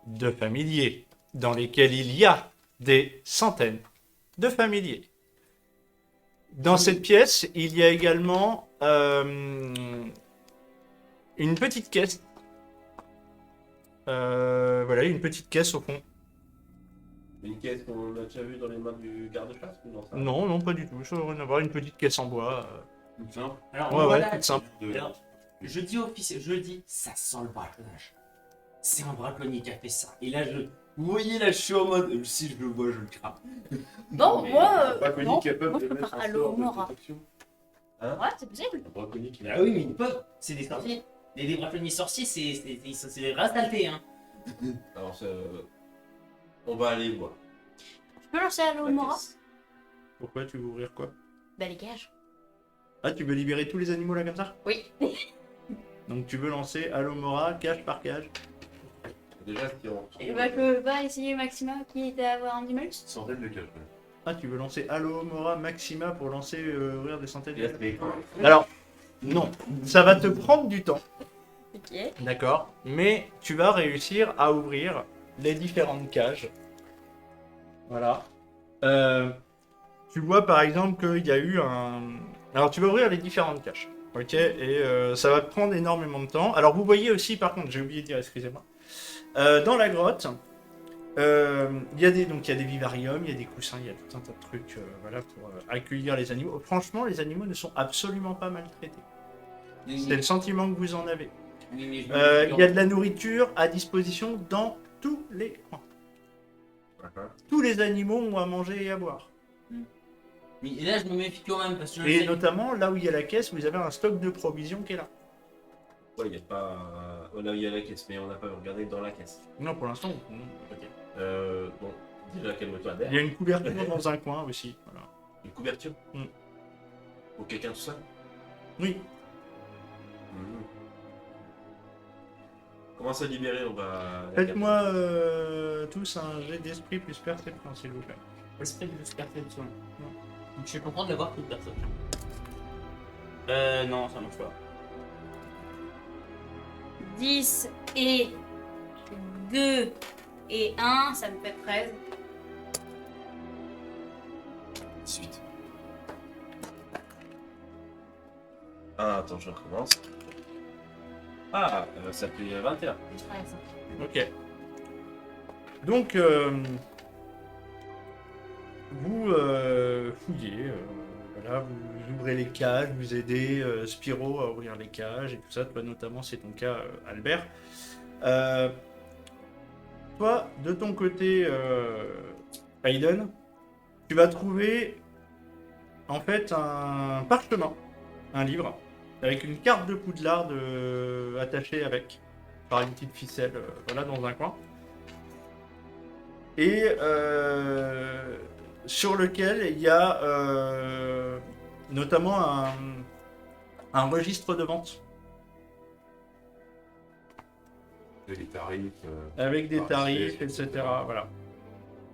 de familiers, dans lesquels il y a des centaines de familiers. Dans cette pièce, il y a également une petite caisse. Voilà, une petite caisse au fond. Une caisse qu'on a déjà vue dans les mains du garde-chasse ou non ça Non, non, pas du tout. Ça aurait rien à voir, une petite caisse en bois. Tout simple. Alors, Ouais, voilà, ouais, toute simple. alors, je dis officiel, je dis, ça sent le braconnage. C'est un braconnier qui a fait ça. Et là, vous voyez, là, je suis en mode, si je le vois, je le crame. Bon, Mais moi, Braconnier non, capable moi je de mettre préfère un Halo sort de Mora. protection. Ouais, c'est possible. Un braconnier qui Ah oui, mais ils peuvent. C'est des sorciers. Les braconniers sorciers, c'est des vraies saletés, hein. Alors, on va aller voir. Je peux lancer Halo la Mora? caisse. Pourquoi tu veux ouvrir quoi? Bah, les cages. Ah, tu veux libérer tous les animaux là comme ça? Oui. Donc tu veux lancer Alomora cage par cage? Déjà, si on. Et bah, je peux pas essayer Maxima qui était à avoir un Dimulus? Centaines de cages. Ouais. Ah, tu veux lancer Alomora Maxima pour lancer ouvrir des centaines de Yes, cages? mais- Alors, non, ça va te prendre du temps, Ok. d'accord? Mais tu vas réussir à ouvrir les différentes cages. Voilà. Tu vois par exemple qu'il y a eu un... Alors tu vas ouvrir les différentes caches. Ok, et ça va te prendre énormément de temps. Alors vous voyez aussi, par contre, j'ai oublié de dire, excusez-moi, dans la grotte, il y a des vivariums, il y a des coussins, il y a tout un tas de trucs voilà, pour accueillir les animaux. Franchement, les animaux ne sont absolument pas maltraités. C'est le sentiment que vous en avez. Oui, mais je Il y a de la nourriture à disposition dans tous les coins. D'accord. Tous les animaux ont à manger et à boire. Mais là, je me méfie quand même parce que je Et sais- notamment, là où il y a la caisse, vous avez un stock de provisions qui est là. Ouais, il n'y a pas. Là, il y a la caisse, mais on n'a pas regardé dans la caisse. Non, pour l'instant. non. Bon, déjà, calme-toi, Il y a une couverture dans un coin aussi. Voilà. Une couverture Mm. Pour quelqu'un tout seul Oui. Comment ça libérer? On va. Faites-moi tous un jet d'esprit plus perception, s'il vous plaît. Respect de perception. Je suis content de l'avoir toute personne. Non, ça marche pas. 10 et 2 et 1, ça me fait 13. 18. Ah, attends, je recommence. Ah, ça fait 21. 13. Ok. Donc, vous fouillez, voilà, vous ouvrez les cages, vous aidez Spyro à ouvrir les cages et tout ça. Toi, notamment, c'est ton cas, Albert. Toi, de ton côté, Aiden, tu vas trouver en fait un parchemin, un livre, avec une carte de Poudlard attachée avec, par une petite ficelle, voilà, dans un coin. Et sur lequel il y a notamment un registre de vente Les tarifs. avec des marché, tarifs, etc. Voilà.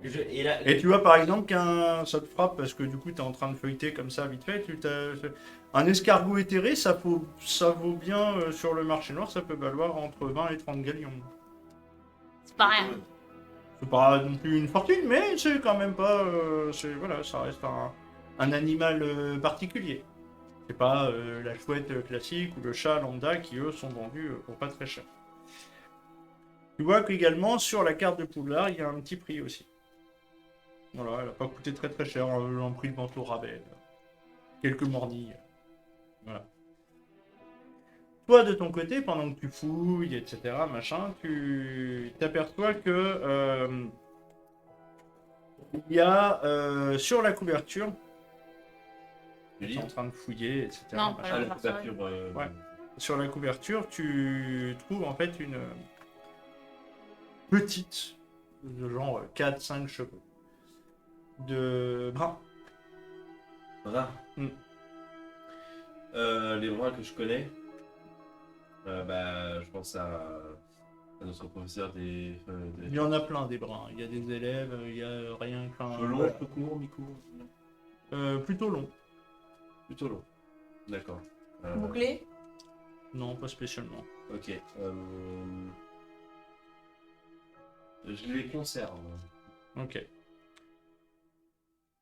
Et là, Et tu vois par exemple qu'un ça te frappe parce que du coup tu es en train de feuilleter comme ça vite fait. Un escargot éthéré, ça vaut bien sur le marché noir, ça peut valoir entre 20 et 30 galions. C'est pas rien. C'est pas non plus une fortune, mais c'est quand même pas. Voilà, ça reste un animal particulier. C'est pas la chouette classique ou le chat lambda qui eux sont vendus pour pas très cher. Tu vois qu'également sur la carte de Poudlard, il y a un petit prix aussi. Voilà, elle a pas coûté très très cher, un prix de vente au rabais. Quelques mornilles. Voilà. Toi, de ton côté, pendant que tu fouilles, etc., machin, tu t'aperçois que il y a sur la couverture, Du tu es en livre train de fouiller, etc. Non, machin. Ah, la Ouais. couverture. Ouais. Sur la couverture, tu trouves en fait petites, de genre 4-5 chevaux. De brun. Brun. Hmm. Les bruns que je connais, je pense à notre professeur des Il y en a plein des bruns. Il y a des élèves, il y a rien qu'un. cheveux longs, cheveux courts, mi-courts. Plutôt long. Plutôt long. D'accord. Bouclé. Non, pas spécialement. Ok. Je les conserve. Ok.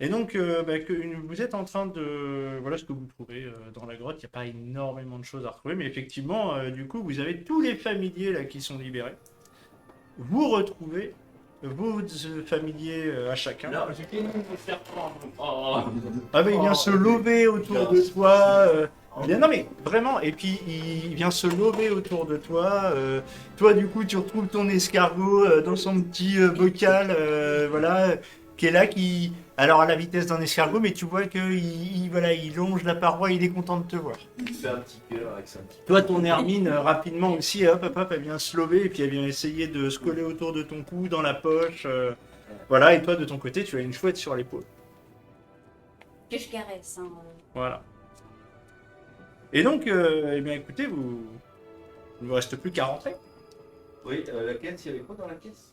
Et donc, vous êtes en train de... Voilà ce que vous trouvez dans la grotte. Il n'y a pas énormément de choses à retrouver, mais effectivement, du coup, vous avez tous les familiers là qui sont libérés. Vous retrouvez vos familiers à chacun. Alors, j'ai fait mon serpent. Oh. Ah, mais il vient se lever autour de toi. Non, mais vraiment, et puis il vient se lever autour de toi. Toi, du coup, tu retrouves ton escargot dans son petit bocal, voilà, qui est là, qui. Alors, à la vitesse d'un escargot, mais tu vois qu'il il longe la paroi, il est content de te voir. Il fait un petit cœur avec ça. Toi, ton Hermine, rapidement aussi, hop, hop, hop, elle vient se lever, et puis elle vient essayer de se coller autour de ton cou, dans la poche. Voilà, et toi, de ton côté, tu as une chouette sur l'épaule. Que je caresse. Hein. Voilà. Et donc, eh bien, écoutez, il ne vous reste plus qu'à rentrer. Oui, la caisse, il y avait quoi dans la caisse?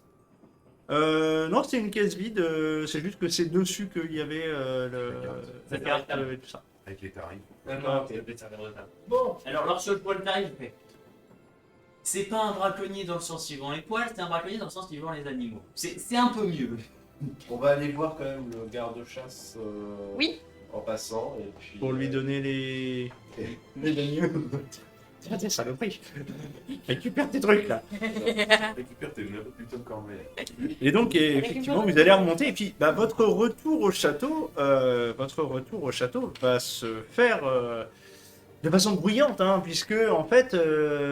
Non, c'est une caisse vide, c'est juste que c'est dessus qu'il y avait la carte et tout ça. Avec les tarifs. D'accord. Bon, alors lorsque je vois le tarif, je fais. C'est pas un braconnier dans le sens suivant les poils, c'est un braconnier dans le sens suivant les animaux. C'est un peu mieux. On va aller voir quand même le garde-chasse Oui. en passant. Et puis, Pour lui donner les agneaux. Tiens, tiens, saloperie. Récupère tes trucs là. Récupère tes putain de cornets. Et donc, effectivement, vous allez remonter. Et puis, votre retour au château va se faire de façon bruyante, hein, puisque en fait,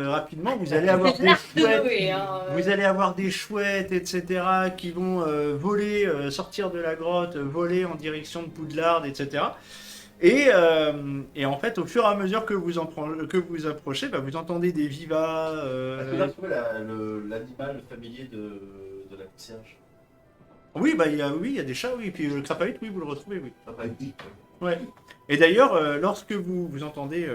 rapidement, vous allez avoir des chouettes. Vous allez avoir des chouettes, etc., qui vont voler, sortir de la grotte, voler en direction de Poudlard, etc. Et en fait, au fur et à mesure que vous approchez, vous entendez des vivas. Est-ce que tu as trouvé l'animal familier de la concierge? Oui, il y a des chats, oui. Et puis le crapavite, oui, vous le retrouvez, oui. Ça va être dit. Ouais. Et d'ailleurs, lorsque vous entendez,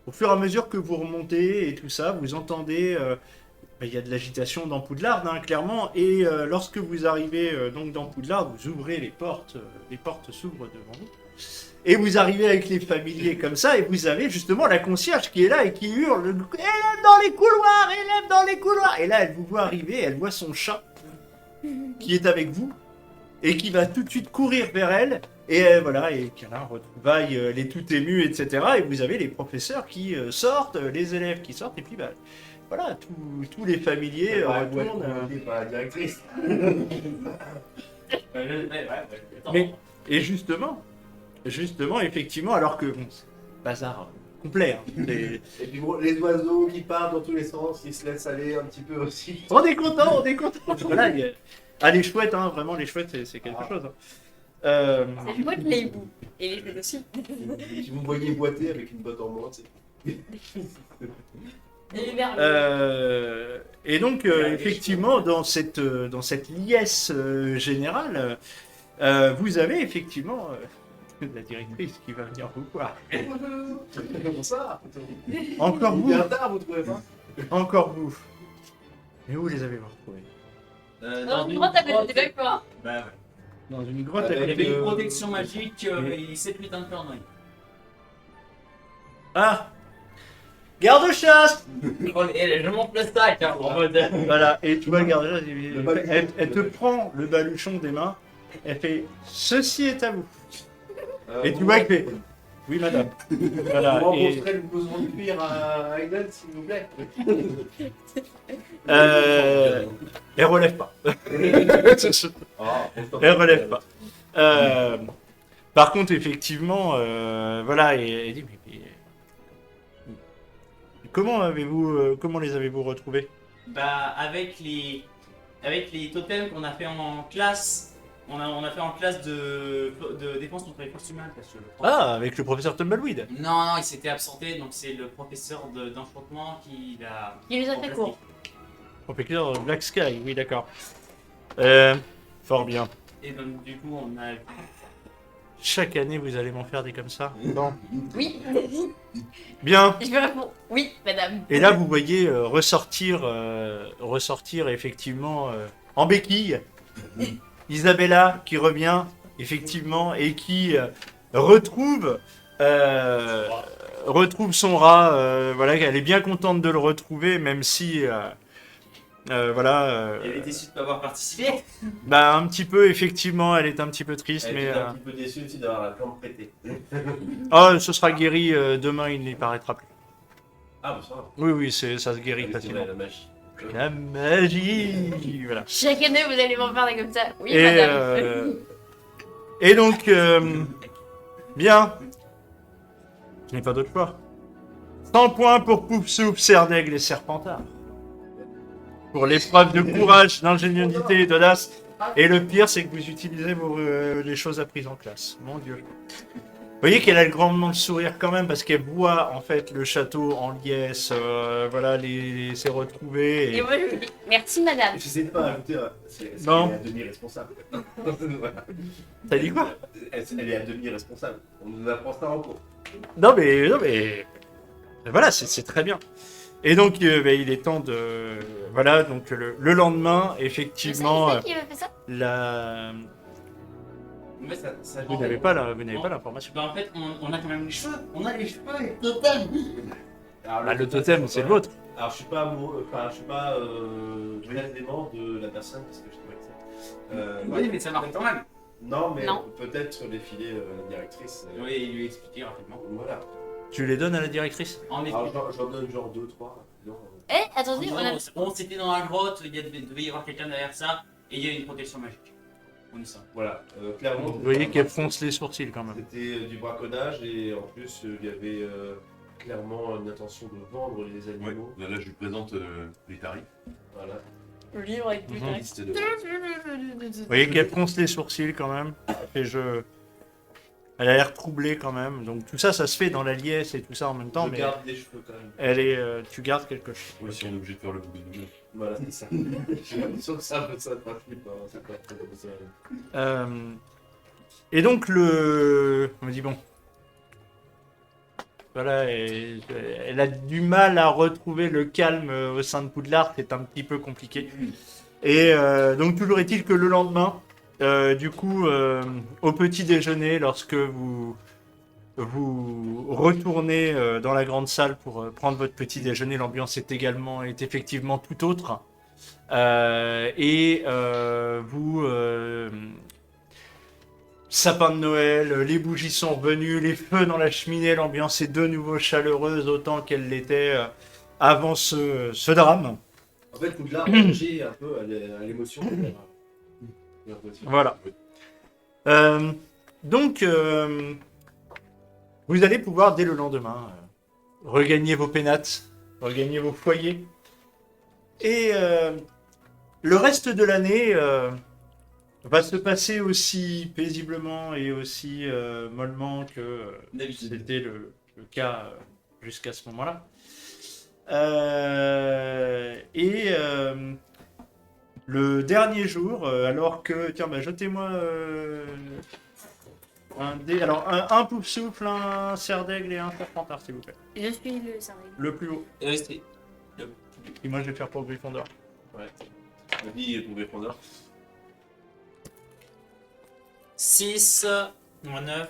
au fur et à mesure que vous remontez et tout ça, vous entendez, il y a de l'agitation dans Poudlard, hein, clairement. Et lorsque vous arrivez donc dans Poudlard, vous ouvrez les portes s'ouvrent devant vous. Et vous arrivez avec les familiers comme ça, et vous avez justement la concierge qui est là et qui hurle « Élève dans les couloirs, élève dans les couloirs !» Et là, elle vous voit arriver, elle voit son chat qui est avec vous, et qui va tout de suite courir vers elle, et voilà, et qui a un retrouvaille, elle est toute émue, etc. Et vous avez les professeurs qui sortent, les élèves qui sortent, et puis voilà, tous les familiers retournent. Par la directrice. Mais, et justement, effectivement, alors que bon, c'est bazar complet. Hein, Et puis bon, les oiseaux qui partent dans tous les sens, qui se laissent aller un petit peu aussi. on est content. Voilà, les chouettes, hein, vraiment, les chouettes, c'est quelque chose. Hein. C'est chouette les hiboux. Et les chouettes aussi. Si vous me voyez boiter avec une botte en moins, c'est... Et les verbes. Et donc, effectivement, dans cette liesse générale, vous avez effectivement la directrice qui va venir vous voir. Comment ça? Encore vous, Bien tard, vous trouvez pas? encore vous. Et où les avez-vous retrouvés? Dans une grotte à côté, d'accord. Bah ouais. Dans une grotte Avec Il y avec... avait une protection magique et 7 putains de corneilles. Ah, garde-chasse. Je monte le sac hein, en mode. Voilà, et tu vois le garde-chasse, baluchon. elle te prend le baluchon des mains, elle fait « Ceci est à vous ». Et tu vois qu'elle fait « Oui, madame ». Voilà, Vous et, rembourserez le blouson de cuir à Aiden, s'il vous plaît. elle relève pas. Ah, Elle relève pas. Par contre, effectivement, voilà, et elle dit mais comment les avez-vous retrouvés? Bah avec les totems qu'on a fait en classe, on a fait en classe de défense contre les forces humaines parce que le prof- Ah, avec le professeur Tumbleweed. Non, il s'était absenté, donc c'est le professeur d'enchantement qui l'a. Il les a fait court. Protecteur Black Sky, oui, d'accord. Fort bien. Et donc, du coup, on a. Chaque année, vous allez m'en faire des comme ça. Bon. Oui, Bien. je vais répondre. Oui, madame. Et là, vous voyez ressortir effectivement en béquille Isabella qui revient effectivement et qui retrouve son rat. Voilà, elle est bien contente de le retrouver, même si voilà. Elle est déçue de ne pas avoir participé. Bah un petit peu effectivement, elle est un petit peu triste, Elle mais était un petit peu déçue aussi d'avoir la plante prêtée. ce sera guéri demain, il n'y paraîtra plus. Ah, bah ça va. Oui, oui, ça se guérit Allez, facilement. la magie. La magie, voilà. Chaque année, vous allez m'en faire des comme ça. Oui, Et, madame. et donc, bien. Je n'ai pas d'autre choix. 100 points pour Pouf Soupe, Serdaigle et Serpentard. Pour l'épreuve de courage, d'ingéniosité et d'audace. Et le pire, c'est que vous utilisez les choses apprises en classe. Mon Dieu. Vous voyez qu'elle a grandement le sourire quand même parce qu'elle voit en fait le château en liesse, voilà, s'est retrouvé. Et moi, je vous dis merci, madame. J'essaie de pas ajouter. Non. Elle est à demi responsable. Voilà. T'as dit quoi? Elle est à demi responsable. On nous apprend ça en cours. Non mais voilà, c'est très bien. Et donc il est temps de voilà, donc le lendemain effectivement C'est qui avait fait ça? Mais ça vous n'avez pas l'information. Bah, en fait, on a quand même les cheveux. On a les cheveux. Alors, Bah, le totem c'est le vôtre. Alors je suis pas précisément de la personne parce que je trouvais que ça. Oui, mais ça marche quand même. Non, mais Non. peut-être les filer la directrice. Oui, il lui expliquer rapidement. Voilà. Tu les donnes à la directrice? En effet. Alors j'en donne genre 2, 3. Attendez, on a... On s'était dans la grotte, il devait y avoir quelqu'un derrière ça, et il y a une protection magique. On est ça. Voilà. Clairement. Vous voyez qu'elle fronce les sourcils quand même. C'était du braconnage et en plus il y avait clairement une intention de vendre les Ouais, animaux. là je lui présente les tarifs. Voilà. Le livre avec plus Mhm. de Liste de... Vous voyez qu'elle fronce les sourcils quand même. Elle a l'air troublée quand même. Donc tout ça, ça se fait dans la liesse et tout ça en même temps, Je mais garde des cheveux quand même. tu gardes quelque chose. Oui, si on est obligé de faire le bout de nous. Voilà, c'est ça. J'ai l'impression que ça ne pas fluide. C'est pas très bon, ça. Et donc on me dit bon, voilà, elle a du mal à retrouver le calme au sein de Poudlard, c'est un petit peu compliqué. Et donc toujours est-il que le lendemain, du coup, au petit déjeuner, lorsque vous retournez dans la grande salle pour prendre votre petit déjeuner, l'ambiance est effectivement tout autre. Sapin de Noël, les bougies sont revenues, les feux dans la cheminée, l'ambiance est de nouveau chaleureuse autant qu'elle l'était avant ce drame. En fait, Poudlard a réagi un peu à l'émotion. J'ai l'impression. Voilà. Donc, vous allez pouvoir dès le lendemain regagner vos pénates, regagner vos foyers. Et le reste de l'année va se passer aussi paisiblement et aussi mollement que D'habitude. c'était le cas jusqu'à ce moment-là. Le dernier jour, alors que... Tiens, bah, jetez-moi un dé. Alors, un Pouf Souffle, un Serdaigle et un Serpentard, s'il vous plaît. Je suis le cerveau. Le plus haut. C'est Et moi, je vais faire pour Gryffondor. Ouais. On dit pour Gryffondor. 6, 9.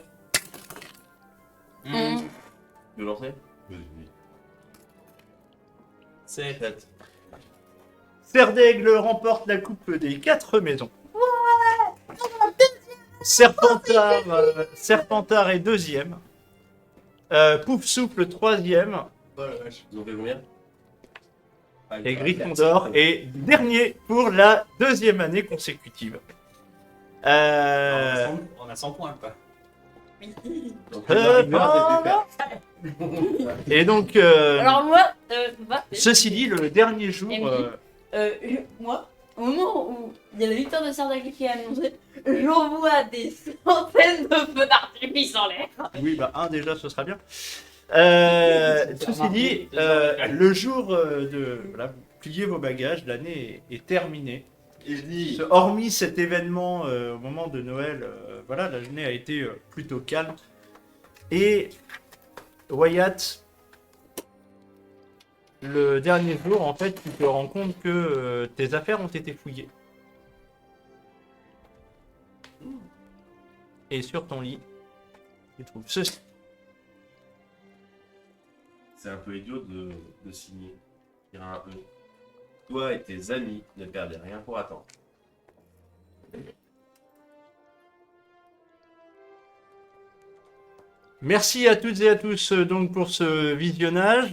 De lancer. Oui. 7. Serdaigle remporte la coupe des 4 maisons. Serpentard est deuxième. Pouf Souffle troisième. Oh la vache. Ils ont fait combien? Et Gryffondor est dernier pour la deuxième année consécutive. On a 100 points, quoi. Donc, Gryffondor, Et donc, Alors moi, ceci dit, le dernier jour, moi, au moment où il y a la victoire de Serdaigle qui est annoncée, j'envoie des centaines de feux d'artifice en l'air. oui, bah un déjà, ce sera bien. Ceci dit, le jour voilà, pliez vos bagages, l'année est terminée. Et je dis, Hormis cet événement au moment de Noël, voilà, la journée a été plutôt calme. Et Wyatt, le dernier jour, en fait, tu te rends compte que tes affaires ont été fouillées. Et sur ton lit, tu trouves ceci. c'est un peu idiot de signer. Il y a un peu. Toi et tes amis ne perdez rien pour attendre. Merci à toutes et à tous donc pour ce visionnage.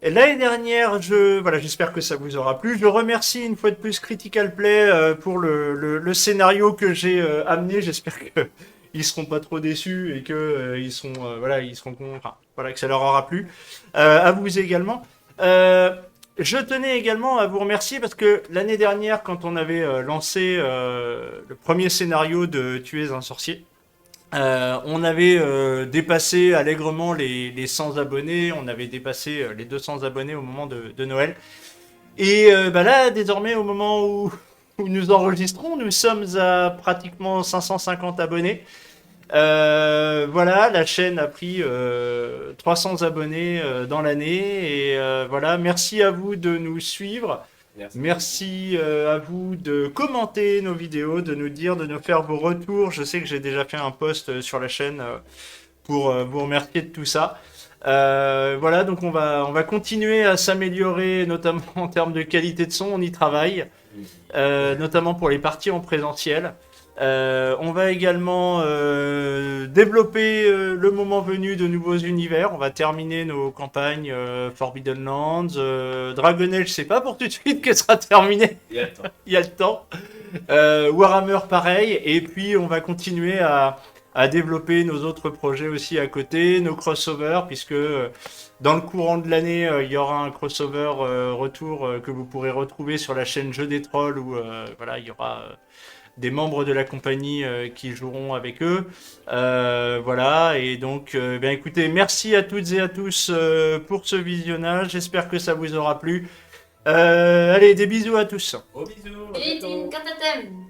L'année dernière, voilà, j'espère que ça vous aura plu. Je remercie une fois de plus Critical Play pour le scénario que j'ai amené. J'espère qu'ils seront pas trop déçus et que ils seront enfin, voilà, que ça leur aura plu. À vous également. Je tenais également à vous remercier parce que l'année dernière, quand on avait lancé le premier scénario de Tuer un sorcier, on avait dépassé allègrement les 100 abonnés, on avait dépassé les 200 abonnés au moment de Noël. Et là, désormais, au moment où nous enregistrons, nous sommes à pratiquement 550 abonnés. Voilà, la chaîne a pris 300 abonnés dans l'année. Et voilà, merci à vous de nous suivre. Merci à vous de commenter nos vidéos, de nous dire, de nous faire vos retours. Je sais que j'ai déjà fait un post sur la chaîne pour vous remercier de tout ça. Voilà, donc on va continuer à s'améliorer, notamment en termes de qualité de son, on y travaille, notamment pour les parties en présentiel. On va également développer le moment venu de nouveaux univers. On va terminer nos campagnes Forbidden Lands, Dragon Age, je sais pas pour tout de suite qu'elle sera terminée. Il y a le temps. Il y a le temps. Warhammer pareil. Et puis on va continuer à développer nos autres projets aussi à côté, nos crossovers, puisque dans le courant de l'année, il y aura un crossover retour que vous pourrez retrouver sur la chaîne Jeux des Trolls où voilà, il y aura des membres de la compagnie qui joueront avec eux. Voilà, et donc, bien écoutez, merci à toutes et à tous pour ce visionnage. J'espère que ça vous aura plu. Allez, des bisous à tous. Gros bisous. Et une catathème.